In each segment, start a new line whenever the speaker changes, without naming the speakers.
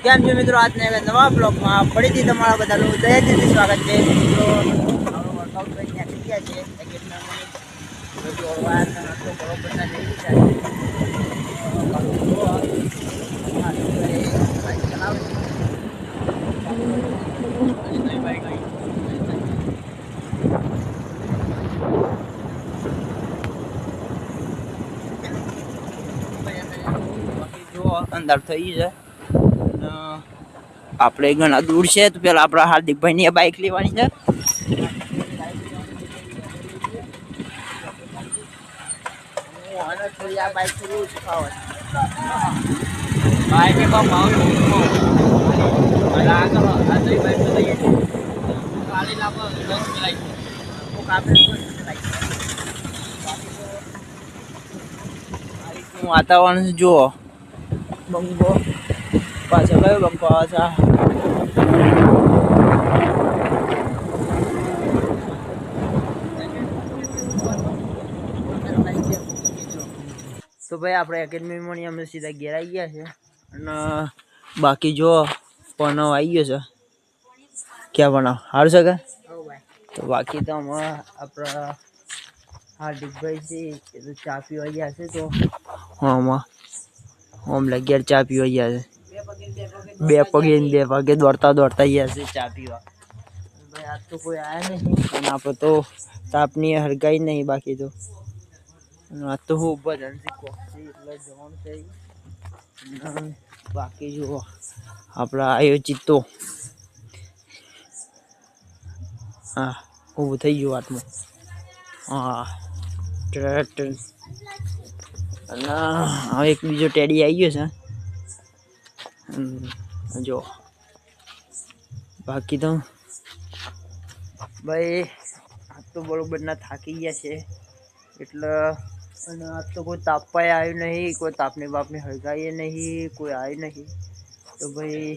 કેમ છો મિત્રો, આજના એક નવા બ્લોગમાં ફરીથી તમારા બધાનું દયાથી સ્વાગત છે. મિત્રો આપણો વર્કઆઉટ કરીને આવી ગયા છે અંદર થઈ છે. આપણે ઘણા દૂર છે તો પેલા આપણા હાર્દિકભાઈ ની બાઈક લેવાની છે. વાતાવરણ જુઓ, બંકો પાછળ કયો બંકો આવે છે? તો ભાઈ આપણે એકેડમીમાં અમે સીધા ઘેર આવી ગયા છે અને બાકી જો પણવ આવી ગયો છે. ક્યાં બનાવ સારું છે કે? તો બાકી તો અમે આપણા હાર્દિકભાઈ છે તો ચા પીવા ગયા છે. તો આમાં ઓમ ઘેર ચા પીવા ગયા છે. બે પગે દોડતા ગયા છે ચા પીવા. ભાઈ આજ તો કોઈ આયા નહીં અને આપણે તો તાપની હરગાઈ નહીં. બાકી તો આજ તો હું ભજન શીખો એટલે જવાનું છે. બાકી જુઓ આપણા આયોજિત તો હા ઊભું થઈ ગયું વાતમાં. હા અને હવે એક બીજો ટેડી આવી ગયો છે. જો બાકી તો ભાઈ આજ તો બરોબર ના થાકી ગયા છે એટલે. અને આજ તો કોઈ તાપવાય આવ્યું નહીં, કોઈ તાપની બાપની હળગાઈએ નહીં, કોઈ આવ્યું નહીં. તો ભાઈ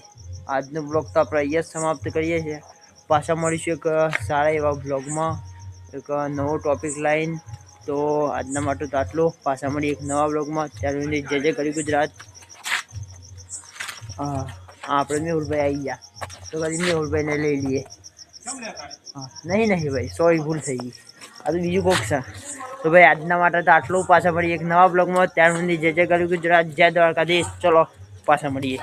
આજનો બ્લોગ તો આપણે અહીંયા જ સમાપ્ત કરીએ છીએ. પાછા મળીશું એક સારા એવા બ્લોગમાં, એક નવો ટોપિક લાઈન. તો આજના માટે તો આટલું. પાછા મળી એક નવા બ્લોગમાં. ત્યારે જય જય કરી ગુજરાત. હા આપણે મેહુલભાઈ આવી ગયા તો કદી મેહુલભાઈને લઈ લઈએ. હા નહીં ભાઈ, સોરી ભૂલ થઈ ગઈ. આ તો બીજું કોક છે. તો ભાઈ આજના માટે તો આટલું. પાછા મળી એક નવા બ્લોગમાં. ત્યાર સુધી જય જય કરી ગુજરાત, જય દ્વારકાધીશ. ચલો પાછા મળીએ.